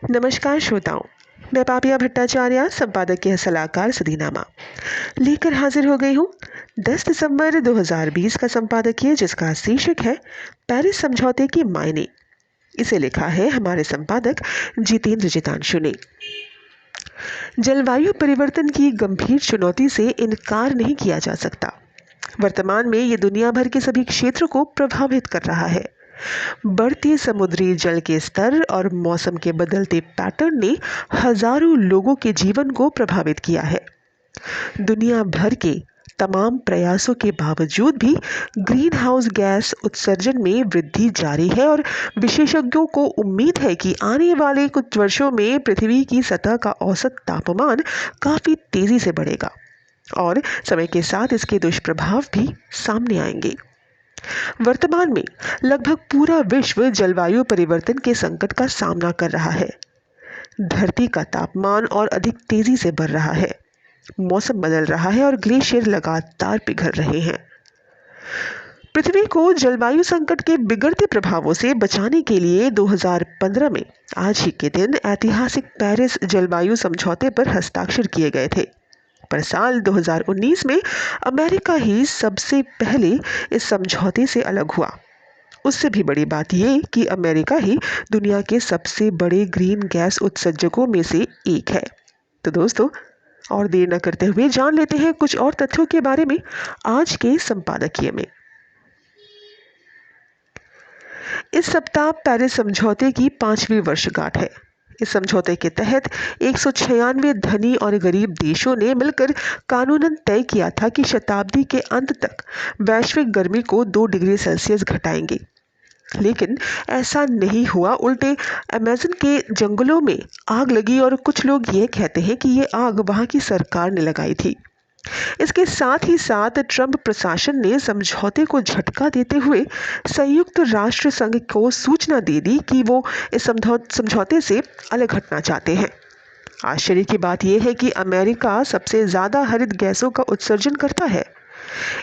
नमस्कार श्रोताओं। मैं पापिया भट्टाचार्य, संपादक के सलाहकार सदीनामा लेकर हाजिर हो गई हूँ 10 दिसंबर 2020 का संपादकीय, जिसका शीर्षक है पेरिस समझौते के मायने। इसे लिखा है हमारे संपादक जितेंद्र जितांशु ने। जलवायु परिवर्तन की गंभीर चुनौती से इनकार नहीं किया जा सकता। वर्तमान में ये दुनिया भर के सभी क्षेत्रों को प्रभावित कर रहा है। बढ़ते समुद्री जल के स्तर और मौसम के बदलते पैटर्न ने हजारों लोगों के जीवन को प्रभावित किया है। दुनिया भर के तमाम प्रयासों के बावजूद भी ग्रीन हाउस गैस उत्सर्जन में वृद्धि जारी है और विशेषज्ञों को उम्मीद है कि आने वाले कुछ वर्षों में पृथ्वी की सतह का औसत तापमान काफी तेजी से बढ़ेगा और समय के साथ इसके दुष्प्रभाव भी सामने आएंगे। वर्तमान में लगभग पूरा विश्व जलवायु परिवर्तन के संकट का सामना कर रहा है। धरती का तापमान और अधिक तेजी से बढ़ रहा है, मौसम बदल रहा है और ग्लेशियर लगातार पिघल रहे हैं। पृथ्वी को जलवायु संकट के बिगड़ते प्रभावों से बचाने के लिए 2015 में आज ही के दिन ऐतिहासिक पेरिस जलवायु समझौते पर हस्ताक्षर किए गए थे। पर साल 2019 में अमेरिका ही सबसे पहले इस समझौते से अलग हुआ। उससे भी बड़ी बात यह कि अमेरिका ही दुनिया के सबसे बड़े ग्रीन गैस उत्सर्जकों में से एक है। तो दोस्तों, और देर न करते हुए जान लेते हैं कुछ और तथ्यों के बारे में आज के संपादकीय में। इस सप्ताह पेरिस समझौते की 5वीं वर्षगांठ है। इस समझौते के तहत 196 धनी और गरीब देशों ने मिलकर कानूनन तय किया था कि शताब्दी के अंत तक वैश्विक गर्मी को 2 डिग्री सेल्सियस घटाएंगे। लेकिन ऐसा नहीं हुआ। उल्टे अमेज़न के जंगलों में आग लगी और कुछ लोग ये कहते हैं कि ये आग वहां की सरकार ने लगाई थी। इसके साथ ही साथ ट्रंप प्रशासन ने समझौते को झटका देते हुए संयुक्त राष्ट्र संघ को सूचना दे दी कि वो इस समझौते से अलग हटना चाहते हैं। आश्चर्य की बात यह है कि अमेरिका सबसे ज्यादा हरित गैसों का उत्सर्जन करता है।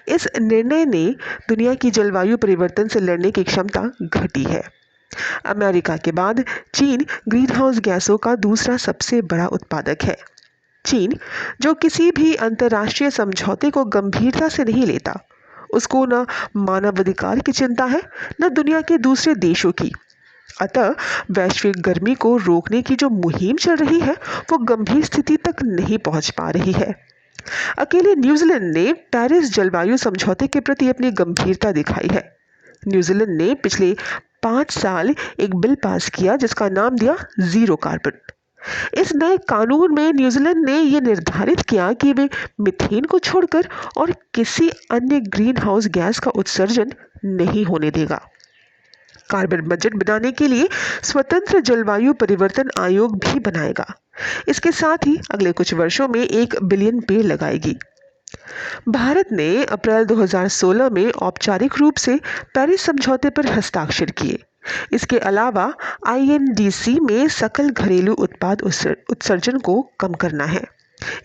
इस निर्णय ने दुनिया की जलवायु परिवर्तन से लड़ने की क्षमता घटी है। अमेरिका के बाद चीन ग्रीनहाउस गैसों का दूसरा सबसे बड़ा उत्पादक है। चीन, जो किसी भी अंतर्राष्ट्रीय समझौते को गंभीरता से नहीं लेता, उसको न मानवाधिकार की चिंता है न दुनिया के दूसरे देशों की। अतः वैश्विक गर्मी को रोकने की जो मुहिम चल रही है वो गंभीर स्थिति तक नहीं पहुंच पा रही है। अकेले न्यूजीलैंड ने पेरिस जलवायु समझौते के प्रति अपनी गंभीरता दिखाई है। न्यूजीलैंड ने पिछले 5 साल एक बिल पास किया जिसका नाम दिया जीरो कार्बन। इस नए कानून में न्यूजीलैंड ने यह निर्धारित किया कि वे मीथेन को छोड़कर और किसी अन्य ग्रीन हाउस गैस का उत्सर्जन नहीं होने देगा। कार्बन बजट बनाने के लिए स्वतंत्र जलवायु परिवर्तन आयोग भी बनाएगा। इसके साथ ही अगले कुछ वर्षों में 1 बिलियन पेड़ लगाएगी। भारत ने अप्रैल 2016 में औपचारिक रूप से पेरिस समझौते पर हस्ताक्षर किए। इसके अलावा INDC में सकल घरेलू उत्पाद उत्सर्जन को कम करना है।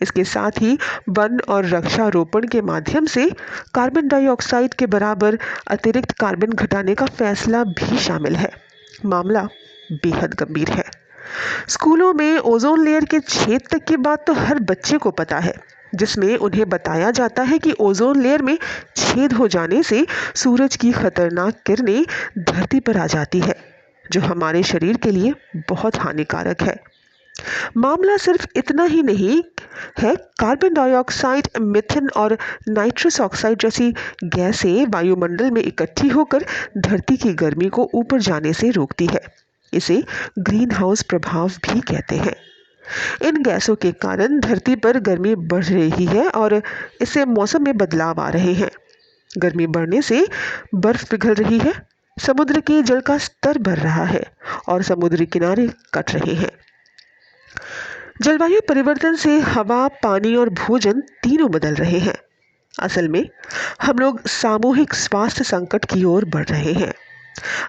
इसके साथ ही वन और वृक्षारोपण के माध्यम से कार्बन डाइऑक्साइड के बराबर अतिरिक्त कार्बन घटाने का फैसला भी शामिल है। मामला बेहद गंभीर है। स्कूलों में ओजोन लेयर के छेद तक की बात तो हर बच्चे को पता है, जिसमें उन्हें बताया जाता है कि ओजोन लेयर में छेद हो जाने से सूरज की खतरनाक किरणें धरती पर आ जाती है, जो हमारे शरीर के लिए बहुत हानिकारक है। मामला सिर्फ इतना ही नहीं है। कार्बन डाइऑक्साइड, मीथेन और नाइट्रस ऑक्साइड जैसी गैसें वायुमंडल में इकट्ठी होकर धरती की गर्मी को ऊपर जाने से रोकती है। इसे ग्रीन हाउस प्रभाव भी कहते हैं। इन गैसों के कारण धरती पर गर्मी बढ़ रही है और इससे मौसम में बदलाव आ रहे हैं। गर्मी बढ़ने से बर्फ पिघल रही है, समुद्र के जल का स्तर बढ़ रहा है और समुद्री किनारे कट रहे हैं। जलवायु परिवर्तन से हवा, पानी और भोजन तीनों बदल रहे हैं। असल में हम लोग सामूहिक स्वास्थ्य संकट की ओर बढ़ रहे हैं।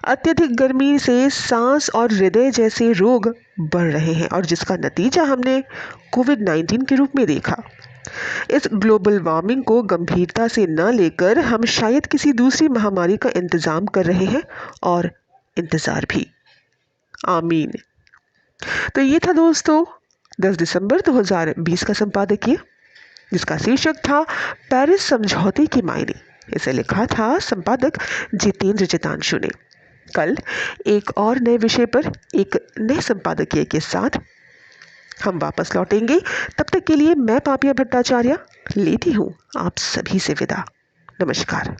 अत्यधिक गर्मी से सांस और हृदय जैसे रोग बढ़ रहे हैं और जिसका नतीजा हमने कोविड-19 के रूप में देखा। इस ग्लोबल वार्मिंग को गंभीरता से न लेकर हम शायद किसी दूसरी महामारी का इंतजाम कर रहे हैं और इंतजार भी। आमीन। तो ये था दोस्तों 10 दिसंबर 2020 का संपादकीय, जिसका शीर्षक था पेरिस समझौते के मायने। इसे लिखा था संपादक जितेंद्र जितांशु ने। कल एक और नए विषय पर एक नए संपादकीय के साथ हम वापस लौटेंगे। तब तक के लिए मैं पापिया भट्टाचार्य लेती हूँ आप सभी से विदा। नमस्कार।